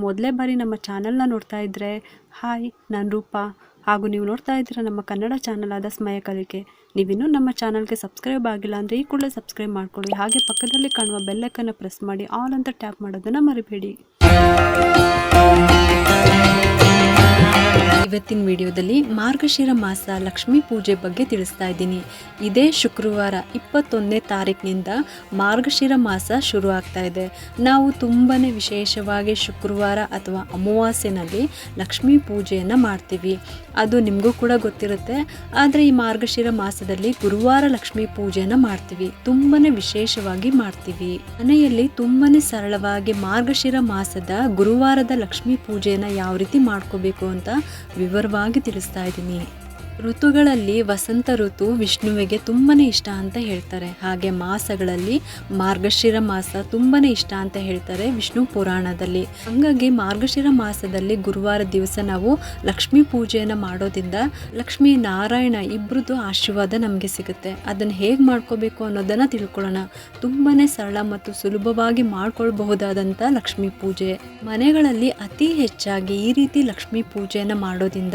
ಮೊದಲೇ ಬಾರಿ ನಮ್ಮ ಚಾನಲ್ನ ನೋಡ್ತಾ ಇದ್ದರೆ ಹಾಯ್, ನಾನು ರೂಪಾ. ಹಾಗೂ ನೀವು ನೋಡ್ತಾ ಇದ್ದೀರಾ ನಮ್ಮ ಕನ್ನಡ ಚಾನಲ್ ಆದ ಸ್ಮಯ ಕಲಿಕೆ. ನೀವಿನ್ನೂ ನಮ್ಮ ಚಾನಲ್ಗೆ ಸಬ್ಸ್ಕ್ರೈಬ್ ಆಗಿಲ್ಲ ಅಂದರೆ ಈ ಕೂಡಲೇ ಸಬ್ಸ್ಕ್ರೈಬ್ ಮಾಡ್ಕೊಳ್ಳಿ. ಹಾಗೆ ಪಕ್ಕದಲ್ಲಿ ಕಾಣುವ ಬೆಲ್ಲೈಕನ್ನ ಪ್ರೆಸ್ ಮಾಡಿ ಆಲ್ ಅಂತ ಟ್ಯಾಪ್ ಮಾಡೋದನ್ನು ಮರಿಬೇಡಿ. ಇವತ್ತಿನ ವಿಡಿಯೋದಲ್ಲಿ ಮಾರ್ಗಶಿರ ಮಾಸ ಲಕ್ಷ್ಮೀ ಪೂಜೆ ಬಗ್ಗೆ ತಿಳಿಸ್ತಾ ಇದ್ದೀನಿ. ಇದೇ ಶುಕ್ರವಾರ 21ನೇ ತಾರೀಕಿನಿಂದ ಮಾರ್ಗಶಿರ ಮಾಸ ಶುರು ಆಗ್ತಾ ಇದೆ. ನಾವು ತುಂಬಾ ವಿಶೇಷವಾಗಿ ಶುಕ್ರವಾರ ಅಥವಾ ಅಮಾವಾಸ್ಯೆನಲ್ಲಿ ಲಕ್ಷ್ಮೀ ಪೂಜೆಯನ್ನು ಮಾಡ್ತೀವಿ. ಅದು ನಿಮಗೂ ಕೂಡ ಗೊತ್ತಿರುತ್ತೆ. ಆದರೆ ಈ ಮಾರ್ಗಶಿರ ಮಾಸದಲ್ಲಿ ಗುರುವಾರ ಲಕ್ಷ್ಮೀ ಪೂಜೆಯನ್ನು ಮಾಡ್ತೀವಿ. ತುಂಬಾ ವಿಶೇಷವಾಗಿ ಮಾಡ್ತೀವಿ. ಮನೆಯಲ್ಲಿ ತುಂಬಾ ಸರಳವಾಗಿ ಮಾರ್ಗಶಿರ ಮಾಸದ ಗುರುವಾರದ ಲಕ್ಷ್ಮೀ ಪೂಜೆಯನ್ನು ಯಾವ ರೀತಿ ಮಾಡ್ಕೋಬೇಕು ಅಂತ ವಿವರವಾಗಿ ತಿಳಿಸ್ತಾ ಇದ್ದೀನಿ. ಋತುಗಳಲ್ಲಿ ವಸಂತ ಋತು ವಿಷ್ಣುವಿಗೆ ತುಂಬಾ ಇಷ್ಟ ಅಂತ ಹೇಳ್ತಾರೆ. ಹಾಗೆ ಮಾಸಗಳಲ್ಲಿ ಮಾರ್ಗಶಿರ ಮಾಸ ತುಂಬಾ ಇಷ್ಟ ಅಂತ ಹೇಳ್ತಾರೆ ವಿಷ್ಣು ಪುರಾಣದಲ್ಲಿ. ಹಾಗಾಗಿ ಮಾರ್ಗಶಿರ ಮಾಸದಲ್ಲಿ ಗುರುವಾರ ದಿವಸ ನಾವು ಲಕ್ಷ್ಮೀ ಪೂಜೆಯನ್ನು ಮಾಡೋದ್ರಿಂದ ಲಕ್ಷ್ಮೀ ನಾರಾಯಣ ಇಬ್ಬರದ್ದು ಆಶೀರ್ವಾದ ನಮಗೆ ಸಿಗುತ್ತೆ. ಅದನ್ನು ಹೇಗೆ ಮಾಡ್ಕೋಬೇಕು ಅನ್ನೋದನ್ನು ತಿಳ್ಕೊಳ್ಳೋಣ. ತುಂಬಾ ಸರಳ ಮತ್ತು ಸುಲಭವಾಗಿ ಮಾಡ್ಕೊಳ್ಬಹುದಾದಂಥ ಲಕ್ಷ್ಮೀ ಪೂಜೆ. ಮನೆಗಳಲ್ಲಿ ಅತಿ ಹೆಚ್ಚಾಗಿ ಈ ರೀತಿ ಲಕ್ಷ್ಮೀ ಪೂಜೆಯನ್ನು ಮಾಡೋದ್ರಿಂದ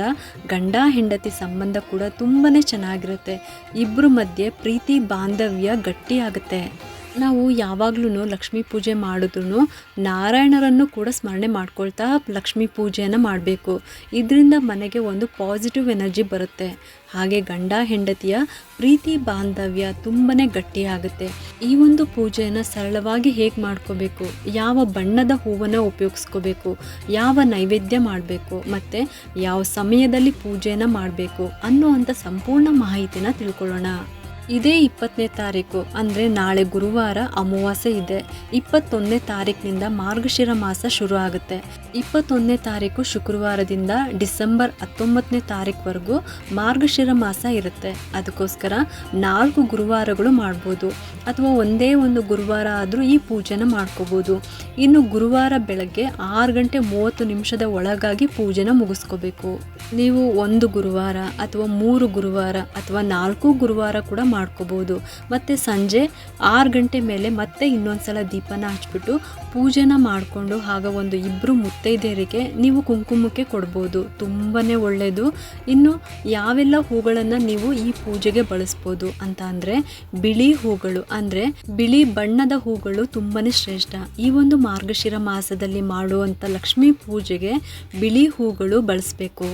ಗಂಡ ಹೆಂಡತಿ ಸಂಬಂಧ ಕೂಡ ತುಂಬಾನೇ ಚೆನ್ನಾಗಿರುತ್ತೆ. ಇಬ್ಬರ ಮಧ್ಯೆ ಪ್ರೀತಿ ಬಾಂಧವ್ಯ ಗಟ್ಟಿಯಾಗುತ್ತೆ. ನಾವು ಯಾವಾಗ್ಲೂ ಲಕ್ಷ್ಮೀ ಪೂಜೆ ಮಾಡಿದ್ರು ನಾರಾಯಣರನ್ನು ಕೂಡ ಸ್ಮರಣೆ ಮಾಡ್ಕೊಳ್ತಾ ಲಕ್ಷ್ಮೀ ಪೂಜೆಯನ್ನು ಮಾಡಬೇಕು. ಇದರಿಂದ ಮನೆಗೆ ಒಂದು ಪಾಸಿಟಿವ್ ಎನರ್ಜಿ ಬರುತ್ತೆ. ಹಾಗೆ ಗಂಡ ಹೆಂಡತಿಯ ಪ್ರೀತಿ ಬಾಂಧವ್ಯ ತುಂಬಾ ಗಟ್ಟಿಯಾಗುತ್ತೆ. ಈ ಒಂದು ಪೂಜೆಯನ್ನು ಸರಳವಾಗಿ ಹೇಗೆ ಮಾಡ್ಕೋಬೇಕು, ಯಾವ ಬಣ್ಣದ ಹೂವನ್ನು ಉಪಯೋಗಿಸ್ಕೋಬೇಕು, ಯಾವ ನೈವೇದ್ಯ ಮಾಡಬೇಕು ಮತ್ತು ಯಾವ ಸಮಯದಲ್ಲಿ ಪೂಜೆಯನ್ನು ಮಾಡಬೇಕು ಅನ್ನುವಂಥ ಸಂಪೂರ್ಣ ಮಾಹಿತಿನ ತಿಳ್ಕೊಳ್ಳೋಣ. ಇದೇ 20ನೇ ತಾರೀಕು ಅಂದರೆ ನಾಳೆ ಗುರುವಾರ ಅಮಾವಾಸ್ಯೆ ಇದೆ. 21ನೇ ತಾರೀಕಿನಿಂದ ಮಾರ್ಗಶಿರ ಮಾಸ ಶುರು ಆಗುತ್ತೆ. 21ನೇ ತಾರೀಕು ಶುಕ್ರವಾರದಿಂದ ಡಿಸೆಂಬರ್ 19ನೇ ತಾರೀಕುವರೆಗೂ ಮಾರ್ಗಶಿರ ಮಾಸ ಇರುತ್ತೆ. ಅದಕ್ಕೋಸ್ಕರ 4 ಗುರುವಾರಗಳು ಮಾಡ್ಬೋದು ಅಥವಾ ಒಂದೇ ಒಂದು ಗುರುವಾರ ಆದರೂ ಈ ಪೂಜೆನ ಮಾಡ್ಕೋಬೋದು. ಇನ್ನು ಗುರುವಾರ ಬೆಳಗ್ಗೆ 6:30 ಒಳಗಾಗಿ ಪೂಜೆನ ಮುಗಿಸ್ಕೋಬೇಕು. ನೀವು 1 ಗುರುವಾರ ಅಥವಾ 3 ಗುರುವಾರ ಅಥವಾ 4 ಗುರುವಾರ ಕೂಡ ಮಾಡ್ಕೋಬೋದು. ಮತ್ತು ಸಂಜೆ 6 ಗಂಟೆ ಮೇಲೆ ಮತ್ತೆ ಇನ್ನೊಂದ್ಸಲ ದೀಪನ ಹಚ್ಬಿಟ್ಟು ಪೂಜೆನ ಮಾಡಿಕೊಂಡು ಆಗ ಒಂದು 2 ಮುತ್ತೈದೆಯರಿಗೆ ನೀವು ಕುಂಕುಮಕ್ಕೆ ಕೊಡ್ಬೋದು. ತುಂಬಾ ಒಳ್ಳೆಯದು. ಇನ್ನು ಯಾವೆಲ್ಲ ಹೂಗಳನ್ನು ನೀವು ಈ ಪೂಜೆಗೆ ಬಳಸ್ಬೋದು ಅಂತ ಅಂದರೆ ಬಿಳಿ ಹೂಗಳು ಅಂದರೆ ಬಿಳಿ ಬಣ್ಣದ ಹೂಗಳು ತುಂಬಾ ಶ್ರೇಷ್ಠ. ಈ ಒಂದು ಮಾರ್ಗಶಿರ ಮಾಸದಲ್ಲಿ ಮಾಡುವಂಥ ಲಕ್ಷ್ಮೀ ಪೂಜೆಗೆ ಬಿಳಿ ಹೂಗಳು ಬಳಸಬೇಕು.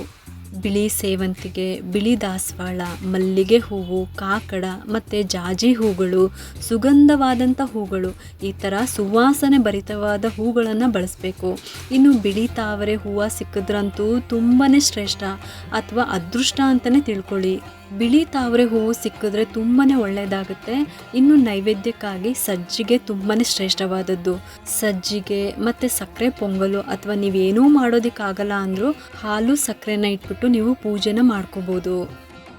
ಬಿಳಿ ಸೇವಂತಿಗೆ, ಬಿಳಿ ದಾಸವಾಳ, ಮಲ್ಲಿಗೆ ಹೂವು, ಕಾಕಡ ಮತ್ತು ಜಾಜಿ ಹೂಗಳು, ಸುಗಂಧವಾದಂಥ ಹೂಗಳು, ಈ ಥರ ಸುವಾಸನೆ ಭರಿತವಾದ ಹೂಗಳನ್ನು ಬಳಸಬೇಕು. ಇನ್ನು ಬಿಳಿ ತಾವರೆ ಹೂವು ಸಿಕ್ಕಿದ್ರಂತೂ ತುಂಬಾ ಶ್ರೇಷ್ಠ ಅಥವಾ ಅದೃಷ್ಟ ಅಂತಲೇ ತಿಳ್ಕೊಳ್ಳಿ. ಬಿಳಿ ತಾವರೆ ಹೂವು ಸಿಕ್ಕಿದ್ರೆ ತುಂಬಾ ಒಳ್ಳೆಯದಾಗುತ್ತೆ. ಇನ್ನು ನೈವೇದ್ಯಕ್ಕಾಗಿ ಸಜ್ಜಿಗೆ ತುಂಬಾ ಶ್ರೇಷ್ಠವಾದದ್ದು. ಸಜ್ಜಿಗೆ ಮತ್ತು ಸಕ್ಕರೆ ಪೊಂಗಲು ಅಥವಾ ನೀವೇನೂ ಮಾಡೋದಕ್ಕಾಗಲ್ಲ ಅಂದರೂ ಹಾಲು ಸಕ್ಕರೆನ ಇಟ್ಬಿಟ್ಟು ನೀವು ಪೂಜೆನ ಮಾಡ್ಕೋಬೋದು.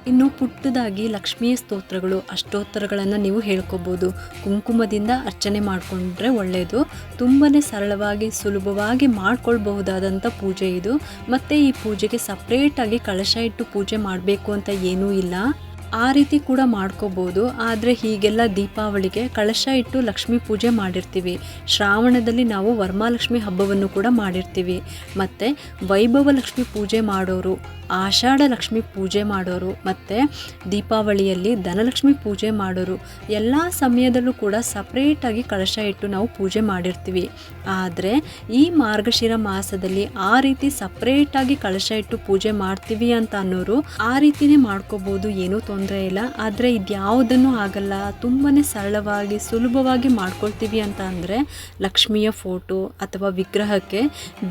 ಇನ್ನು ಪುಟ್ಟದಾಗಿ ಲಕ್ಷ್ಮೀಯ ಸ್ತೋತ್ರಗಳು, ಅಷ್ಟೋತ್ತರಗಳನ್ನು ನೀವು ಹೇಳ್ಕೊಬೋದು. ಕುಂಕುಮದಿಂದ ಅರ್ಚನೆ ಮಾಡಿಕೊಂಡ್ರೆ ಒಳ್ಳೆಯದು. ತುಂಬಾ ಸರಳವಾಗಿ ಸುಲಭವಾಗಿ ಮಾಡ್ಕೊಳ್ಬಹುದಾದಂಥ ಪೂಜೆ ಇದು. ಮತ್ತು ಈ ಪೂಜೆಗೆ ಸಪ್ರೇಟಾಗಿ ಕಳಶ ಇಟ್ಟು ಪೂಜೆ ಮಾಡಬೇಕು ಅಂತ ಏನೂ ಇಲ್ಲ. ಆ ರೀತಿ ಕೂಡ ಮಾಡ್ಕೋಬೋದು. ಆದರೆ ಹೀಗೆಲ್ಲ ದೀಪಾವಳಿಗೆ ಕಳಶ ಇಟ್ಟು ಲಕ್ಷ್ಮೀ ಪೂಜೆ ಮಾಡಿರ್ತೀವಿ. ಶ್ರಾವಣದಲ್ಲಿ ನಾವು ವರಮಹಾಲಕ್ಷ್ಮಿ ಹಬ್ಬವನ್ನು ಕೂಡ ಮಾಡಿರ್ತೀವಿ. ಮತ್ತು ವೈಭವ ಲಕ್ಷ್ಮಿ ಪೂಜೆ ಮಾಡೋರು, ಆಷಾಢ ಲಕ್ಷ್ಮಿ ಪೂಜೆ ಮಾಡೋರು ಮತ್ತು ದೀಪಾವಳಿಯಲ್ಲಿ ಧನಲಕ್ಷ್ಮಿ ಪೂಜೆ ಮಾಡೋರು ಎಲ್ಲ ಸಮಯದಲ್ಲೂ ಕೂಡ ಸಪ್ರೇಟಾಗಿ ಕಳಶ ಇಟ್ಟು ನಾವು ಪೂಜೆ ಮಾಡಿರ್ತೀವಿ. ಆದರೆ ಈ ಮಾರ್ಗಶಿರ ಮಾಸದಲ್ಲಿ ಆ ರೀತಿ ಸಪ್ರೇಟಾಗಿ ಕಳಶ ಇಟ್ಟು ಪೂಜೆ ಮಾಡ್ತೀವಿ ಅಂತ ಅನ್ನೋರು ಆ ರೀತಿನೇ ಮಾಡ್ಕೋಬೋದು, ಏನೂ ತೊಂದರೆ ಇಲ್ಲ. ಆದರೆ ಇದ್ಯಾವುದನ್ನು ಆಗಲ್ಲ, ತುಂಬಾ ಸರಳವಾಗಿ ಸುಲಭವಾಗಿ ಮಾಡ್ಕೊಳ್ತೀವಿ ಅಂತ ಅಂದರೆ ಲಕ್ಷ್ಮಿಯ ಫೋಟೋ ಅಥವಾ ವಿಗ್ರಹಕ್ಕೆ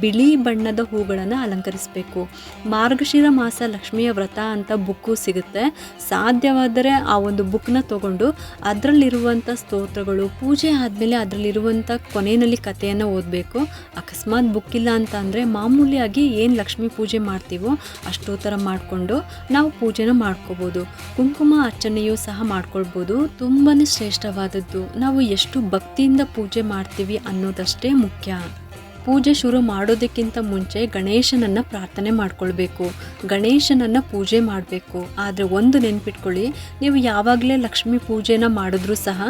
ಬಿಳಿ ಬಣ್ಣದ ಹೂಗಳನ್ನು ಅಲಂಕರಿಸಬೇಕು. ಮಾರ್ಗಶಿರ ಮಾಸ ಲಕ್ಷ್ಮಿಯ ವ್ರತ ಅಂತ ಬುಕ್ಕು ಸಿಗುತ್ತೆ. ಸಾಧ್ಯವಾದರೆ ಆ ಒಂದು ಬುಕ್ನ ತಗೊಂಡು ಅದರಲ್ಲಿರುವಂಥ ಸ್ತೋತ್ರಗಳು, ಪೂಜೆ ಆದಮೇಲೆ ಅದರಲ್ಲಿರುವಂಥ ಕೊನೆಯಲ್ಲಿ ಕಥೆಯನ್ನು ಓದಬೇಕು. ಅಕಸ್ಮಾತ್ ಬುಕ್ ಇಲ್ಲ ಅಂತ ಅಂದರೆ ಮಾಮೂಲಿಯಾಗಿ ಏನು ಲಕ್ಷ್ಮೀ ಪೂಜೆ ಮಾಡ್ತೀವೋ ಅಷ್ಟೋತ್ತರ ಮಾಡಿಕೊಂಡು ನಾವು ಪೂಜೆನ ಮಾಡ್ಕೋಬೋದು. ಕುಂಕುಮ ಅರ್ಚನೆಯೂ ಸಹ ಮಾಡ್ಕೊಳ್ಬೋದು. ತುಂಬಾ ಶ್ರೇಷ್ಠವಾದದ್ದು. ನಾವು ಎಷ್ಟು ಭಕ್ತಿಯಿಂದ ಪೂಜೆ ಮಾಡ್ತೀವಿ ಅನ್ನೋದಷ್ಟೇ ಮುಖ್ಯ. ಪೂಜೆ ಶುರು ಮಾಡೋದಕ್ಕಿಂತ ಮುಂಚೆ ಗಣೇಶನನ್ನು ಪ್ರಾರ್ಥನೆ ಮಾಡ್ಕೊಳ್ಬೇಕು, ಗಣೇಶನನ್ನು ಪೂಜೆ ಮಾಡಬೇಕು. ಆದರೆ ಒಂದು ನೆನ್ಪಿಟ್ಕೊಳ್ಳಿ, ನೀವು ಯಾವಾಗಲೇ ಲಕ್ಷ್ಮೀ ಪೂಜೆನ ಮಾಡಿದ್ರೂ ಸಹ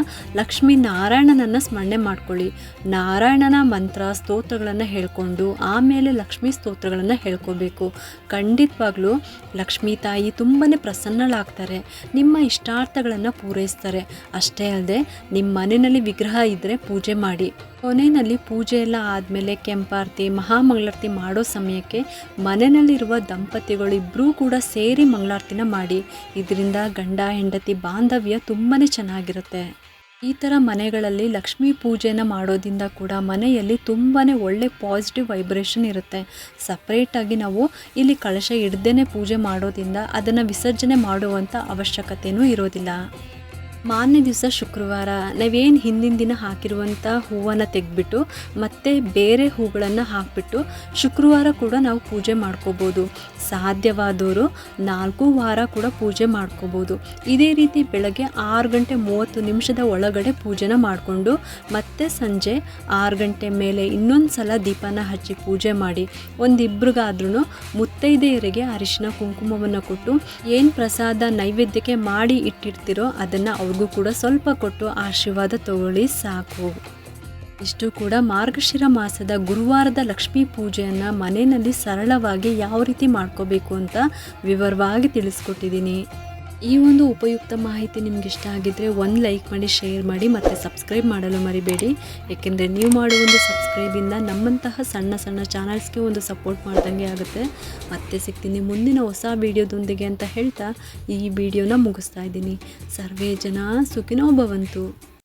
ಲಕ್ಷ್ಮೀ ನಾರಾಯಣನನ್ನು ಸ್ಮರಣೆ ಮಾಡ್ಕೊಳ್ಳಿ. ನಾರಾಯಣನ ಮಂತ್ರ ಸ್ತೋತ್ರಗಳನ್ನು ಹೇಳ್ಕೊಂಡು ಆಮೇಲೆ ಲಕ್ಷ್ಮೀ ಸ್ತೋತ್ರಗಳನ್ನು ಹೇಳ್ಕೋಬೇಕು. ಖಂಡಿತವಾಗ್ಲೂ ಲಕ್ಷ್ಮೀ ತಾಯಿ ತುಂಬಾ ಪ್ರಸನ್ನಳಾಗ್ತಾರೆ, ನಿಮ್ಮ ಇಷ್ಟಾರ್ಥಗಳನ್ನು ಪೂರೈಸ್ತಾರೆ. ಅಷ್ಟೇ ಅಲ್ಲದೆ ನಿಮ್ಮ ಮನೆಯಲ್ಲಿ ವಿಗ್ರಹ ಇದ್ದರೆ ಪೂಜೆ ಮಾಡಿ. ಕೊನೆಯಲ್ಲಿ ಪೂಜೆ ಎಲ್ಲ ಆದಮೇಲೆ ಕೆಂಪಾರತಿ ಮಹಾಮಂಗಳಾರತಿ ಮಾಡೋ ಸಮಯಕ್ಕೆ ಮನೆಯಲ್ಲಿರುವ ದಂಪತಿಗಳು ಇಬ್ಬರೂ ಕೂಡ ಸೇರಿ ಮಂಗಳಾರತಿನ ಮಾಡಿ. ಇದರಿಂದ ಗಂಡ ಹೆಂಡತಿ ಬಾಂಧವ್ಯ ತುಂಬಾ ಚೆನ್ನಾಗಿರುತ್ತೆ. ಈ ಥರ ಮನೆಗಳಲ್ಲಿ ಲಕ್ಷ್ಮೀ ಪೂಜೆನ ಮಾಡೋದ್ರಿಂದ ಕೂಡ ಮನೆಯಲ್ಲಿ ತುಂಬಾ ಒಳ್ಳೆ ಪಾಸಿಟಿವ್ ವೈಬ್ರೇಷನ್ ಇರುತ್ತೆ. ಸಪ್ರೇಟಾಗಿ ನಾವು ಇಲ್ಲಿ ಕಳಶ ಇಡ್ದೇ ಪೂಜೆ ಮಾಡೋದ್ರಿಂದ ಅದನ್ನು ವಿಸರ್ಜನೆ ಮಾಡುವಂಥ ಅವಶ್ಯಕತೆಯೂ ಇರೋದಿಲ್ಲ. ಮಾರನೇ ದಿವಸ ಶುಕ್ರವಾರ ನಾವೇನು ಹಿಂದಿನ ದಿನ ಹಾಕಿರುವಂಥ ಹೂವನ್ನು ತೆಗೆದ್ಬಿಟ್ಟು ಮತ್ತೆ ಬೇರೆ ಹೂಗಳನ್ನು ಹಾಕಿಬಿಟ್ಟು ಶುಕ್ರವಾರ ಕೂಡ ನಾವು ಪೂಜೆ ಮಾಡ್ಕೋಬೋದು. ಸಾಧ್ಯವಾದವರು 4 ವಾರ ಕೂಡ ಪೂಜೆ ಮಾಡ್ಕೋಬೋದು. ಇದೇ ರೀತಿ ಬೆಳಗ್ಗೆ 6:30 ಒಳಗಡೆ ಪೂಜೆನ ಮಾಡಿಕೊಂಡು ಮತ್ತೆ ಸಂಜೆ 6 ಗಂಟೆ ಮೇಲೆ ಇನ್ನೊಂದು ಸಲ ದೀಪನ ಹಚ್ಚಿ ಪೂಜೆ ಮಾಡಿ. ಒಂದಿಬ್ರಿಗಾದ್ರೂ ಮುತ್ತೈದೆಯರಿಗೆ ಅರಿಶಿನ ಕುಂಕುಮವನ್ನು ಕೊಟ್ಟು ಏನು ಪ್ರಸಾದ ನೈವೇದ್ಯಕ್ಕೆ ಮಾಡಿ ಇಟ್ಟಿರ್ತೀರೋ ಅದನ್ನು ಅವ್ರಿಗೂ ಕೂಡ ಸ್ವಲ್ಪ ಕೊಟ್ಟು ಆಶೀರ್ವಾದ ತಗೊಳ್ಳಿ ಸಾಕು. ಇಷ್ಟು ಕೂಡ ಮಾರ್ಗಶಿರ ಮಾಸದ ಗುರುವಾರದ ಲಕ್ಷ್ಮೀ ಪೂಜೆಯನ್ನು ಮನೆಯಲ್ಲಿ ಸರಳವಾಗಿ ಯಾವ ರೀತಿ ಮಾಡ್ಕೋಬೇಕು ಅಂತ ವಿವರವಾಗಿ ತಿಳಿಸ್ಕೊಟ್ಟಿದ್ದೀನಿ. ಈ ಒಂದು ಉಪಯುಕ್ತ ಮಾಹಿತಿ ನಿಮ್ಗೆ ಇಷ್ಟ ಆಗಿದ್ದರೆ ಒಂದು ಲೈಕ್ ಮಾಡಿ, ಶೇರ್ ಮಾಡಿ ಮತ್ತು ಸಬ್ಸ್ಕ್ರೈಬ್ ಮಾಡಲು ಮರಿಬೇಡಿ. ಏಕೆಂದರೆ ನೀವು ಮಾಡುವ ಒಂದು ಸಬ್ಸ್ಕ್ರೈಬಿಂದ ನಮ್ಮಂತಹ ಸಣ್ಣ ಸಣ್ಣ ಚಾನಲ್ಸ್ಗೆ ಒಂದು ಸಪೋರ್ಟ್ ಮಾಡ್ದಂಗೆ ಆಗುತ್ತೆ. ಮತ್ತೆ ಸಿಗ್ತೀನಿ ಮುಂದಿನ ಹೊಸ ವಿಡಿಯೋದೊಂದಿಗೆ ಅಂತ ಹೇಳ್ತಾ ಈ ವಿಡಿಯೋನ ಮುಗಿಸ್ತಾ ಇದ್ದೀನಿ. ಸರ್ವೇ ಜನ ಸುಖಿನೋ ಭವಂತು.